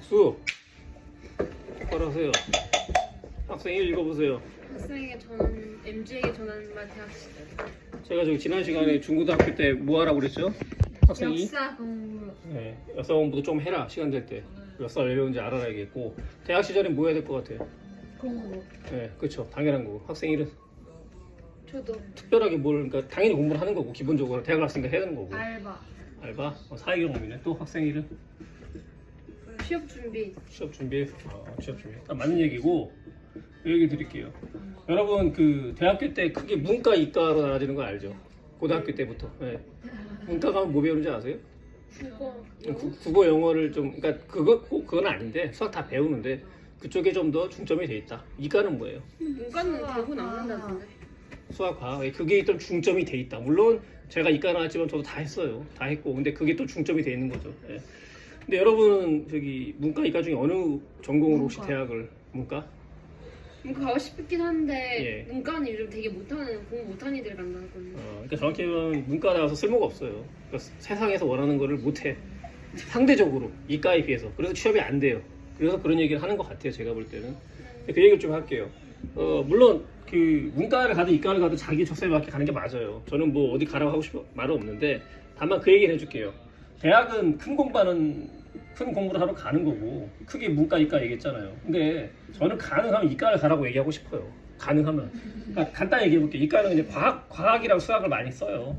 박수. 똑바로 하세요. 학생 1 읽어보세요. 학생에게 전한 MG에게 전하는 말 대학 시절. 제가 저기 지난 시간에 중고등학교 때 뭐 하라고 그랬죠? 학생이 역사 공부. 네, 역사 공부도 좀 해라. 시간 될 때. 역사를 왜 배우는지 알아야겠고, 대학 시절엔 뭐 해야 될 것 같아요? 공부. 네, 그렇죠. 당연한 거고. 학생 1은 저도 특별하게 뭘, 그러니까 당연히 공부를 하는 거고, 기본적으로 대학 갔으니까 해야 되는 거고. 알바. 알바? 사회경험이네. 또 학생 1은 취업 준비. 취업 준비. 취업 준비. 딱 맞는 얘기고, 이 얘기 드릴게요. 여러분 그 대학교 때 크게 문과, 이과로 나눠지는 거 알죠? 고등학교 때부터. 네. 문과 가면 뭐 배우는지 아세요? 국어. 국어, 영어를 좀, 그러니까 그건 아닌데 수학 다 배우는데 그쪽에 좀 더 중점이 돼 있다. 이과는 뭐예요? 문과는 대부분 안 한다던데. 수학, 과학. 그게 좀 중점이 돼 있다. 물론 제가 이과 나왔지만 저도 다 했어요. 다 했고, 근데 그게 또 중점이 돼 있는 거죠. 예. 근데 여러분은 저기 문과, 이과 중에 어느 전공으로 혹시 문과. 대학을 문과? 문과 가고 싶긴 한데 예. 문과는 요즘 되게 못하는 공부 못하는 애들 간다거든요. 그러니까 정확히 하면 문과 나와서 쓸모가 없어요. 그러니까 세상에서 원하는 거를 못해. 상대적으로 이과에 비해서. 그래서 취업이 안 돼요. 그래서 그런 얘기를 하는 것 같아요. 제가 볼 때는. 그 얘기를 좀 할게요. 물론 그 문과를 가든 이과를 가든 자기 적성에 맞게 가는 게 맞아요. 저는 뭐 어디 가라고 하고 싶어 말은 없는데, 다만 그 얘기를 해줄게요. 대학은 큰 공부를 하러 가는 거고, 크게 문과, 이과 얘기했잖아요. 근데 저는 가능하면 이과를 가라고 얘기하고 싶어요. 가능하면. 그러니까 간단히 얘기해 볼게요. 이과는 이제 과학이랑 수학을 많이 써요.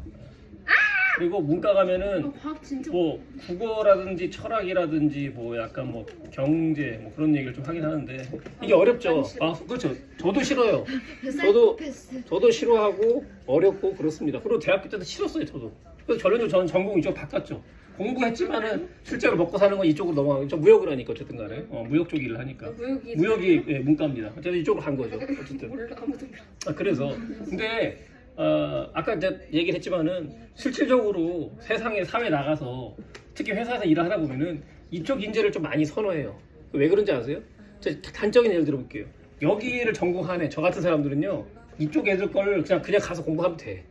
그리고 문과 가면은 과학 진짜. 뭐 국어라든지 철학이라든지 뭐 약간 뭐 경제 뭐 그런 얘기를 좀 하긴 하는데 이게 어렵죠. 그렇죠. 저도 싫어요. 저도 싫어하고 어렵고 그렇습니다. 그리고 대학교 때도 싫었어요. 저도. 그래서 결론적으로 저는 전공 이쪽 바꿨죠. 공부했지만은 실제로 먹고 사는 건 이쪽으로 넘어가고, 저 무역을 하니까 어쨌든 간에 무역 쪽 일을 하니까 무역이 예, 문과입니다. 어쨌든 이쪽으로 간 거죠. 어쨌든. 몰라 아무도 몰라. 그래서 근데 아까 이제 얘기를 했지만은 실질적으로 세상에 사회에 나가서 특히 회사에서 일을 하다 보면은 이쪽 인재를 좀 많이 선호해요. 왜 그런지 아세요? 제가 단적인 예를 들어볼게요. 여기를 전공하는 저 같은 사람들은요, 이쪽 애들 걸 그냥 가서 공부하면 돼.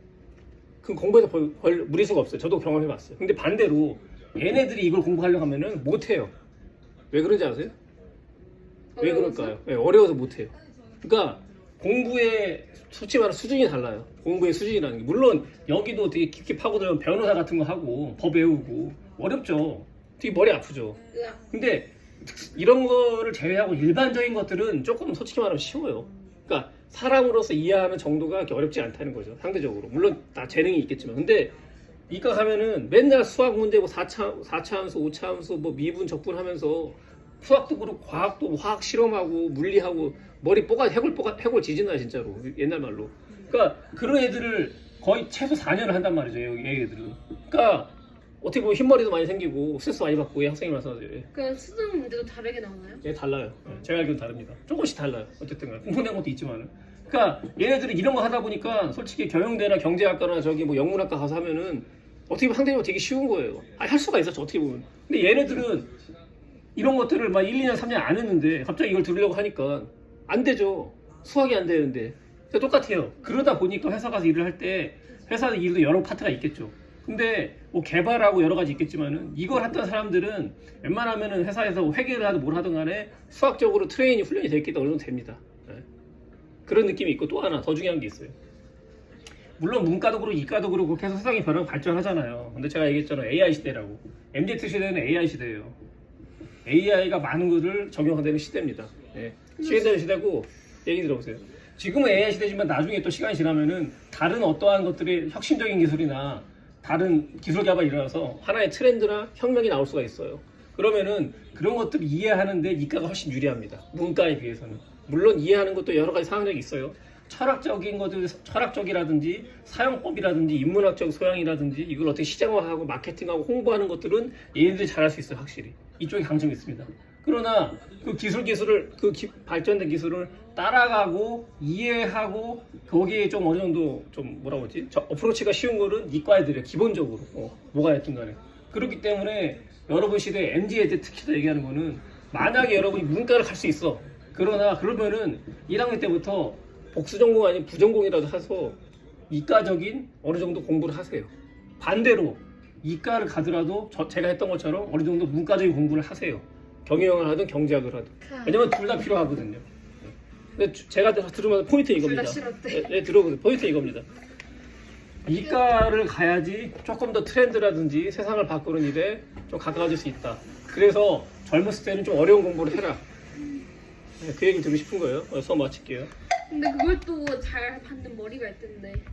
그 공부해서 벌 무리수가 없어요. 저도 경험해봤어요. 근데 반대로 얘네들이 이걸 공부하려고 하면은 못해요. 왜 그런지 아세요? 왜 그럴까요? 네, 어려워서 못해요. 그러니까 공부의 솔직히 말하면 수준이 달라요. 공부의 수준이라는 게. 물론 여기도 되게 깊게 파고들면 변호사 같은 거 하고 법 외우고 어렵죠. 되게 머리 아프죠. 근데 이런 거를 제외하고 일반적인 것들은 조금 솔직히 말하면 쉬워요. 그러니까 사람으로서 이해하는 정도가 그렇게 어렵지 않다는 거죠. 상대적으로. 물론 다 재능이 있겠지만. 근데 이과 가면은 맨날 수학 문제 뭐 4차함수, 5차함수 뭐 미분, 적분 하면서 수학도 그렇고 과학도 화학 실험하고 물리하고 머리 해골 지진나 진짜로. 옛날 말로. 그러니까 그런 애들을 거의 최소 4년을 한단 말이죠. 얘들은. 그러니까 어떻게 보면 흰머리도 많이 생기고 스트레스 많이 받고 이 학생이 마찬가지예요. 그 수능 문제도 다르게 나오나요? 예, 달라요. 제가 알기로는 다릅니다. 조금씩 달라요. 어쨌든 간에 공통된 것도 있지만은. 그러니까 얘네들이 이런 거 하다 보니까 솔직히 경영대나 경제학과나 저기 뭐 영문학과 가서 하면은 어떻게 보면 상대적으로 되게 쉬운 거예요. 할 수가 있었죠. 어떻게 보면. 근데 얘네들은 이런 것들을 막 1, 2년, 3년 안 했는데 갑자기 이걸 들으려고 하니까 안 되죠. 수학이 안 되는데. 그러니까 똑같아요. 그러다 보니까 회사 가서 일을 할 때 회사 일도 여러 파트가 있겠죠. 근데 뭐 개발하고 여러 가지 있겠지만은 이걸 했던 사람들은 웬만하면은 회사에서 회계를 하든 뭘 하든 간에 수학적으로 트레이닝 훈련이 돼 있기 때문에 어느 정도 됩니다. 네. 그런 느낌이 있고, 또 하나 더 중요한 게 있어요. 물론 문과도 그렇고 이과도 그렇고 그렇게 해서 세상이 변하고 발전하잖아요. 근데 제가 얘기했잖아요. AI 시대라고. MZ 시대는 AI 시대예요. AI가 많은 것을 적용하는 시대입니다. 예. 시대는 시대고, 얘기 들어보세요. 지금은 AI 시대지만 나중에 또 시간이 지나면은 다른 어떠한 것들의 혁신적인 기술이나 다른 기술 개발이 일어나서 하나의 트렌드나 혁명이 나올 수가 있어요. 그러면은 그런 것들을 이해하는데 이과가 훨씬 유리합니다. 문과에 비해서는. 물론 이해하는 것도 여러 가지 상황이 있어요. 철학적인 것들, 철학적이라든지 사용법이라든지 인문학적 소양이라든지 이걸 어떻게 시장화하고 마케팅하고 홍보하는 것들은 얘네들이 잘할 수 있어요. 확실히. 이쪽에 강점이 있습니다. 그러나 그 기술을 발전된 기술을 따라가고 이해하고 거기에 좀 어느 정도 좀 뭐라고 하지? 어프로치가 쉬운 거는 이과 애들이에요. 기본적으로. 뭐가 됐든 간에. 그렇기 때문에 여러분 시대에 MZ 애들 특히 더 얘기하는 거는, 만약에 여러분이 문과를 갈 수 있어. 그러면은 1학년 때부터 복수 전공 아닌 부전공이라도 해서 이과적인 어느 정도 공부를 하세요. 반대로 이과를 가더라도 제가 했던 것처럼 어느 정도 문과적인 공부를 하세요. 경영을 하든 경제학을 하든. 왜냐면 둘 다 필요하거든요. 근데 제가 들으면 포인트 이겁니다. 둘 다 싫었대. 네, 네, 들어보세요. 포인트 이겁니다. 이과를 가야지 조금 더 트렌드라든지 세상을 바꾸는 일에 좀 가까워질 수 있다. 그래서 젊었을 때는 좀 어려운 공부를 해라. 네, 그 얘기를 듣고 싶은 거예요. 수업 마칠게요. 근데 그걸 또 잘 받는 머리가 있던데.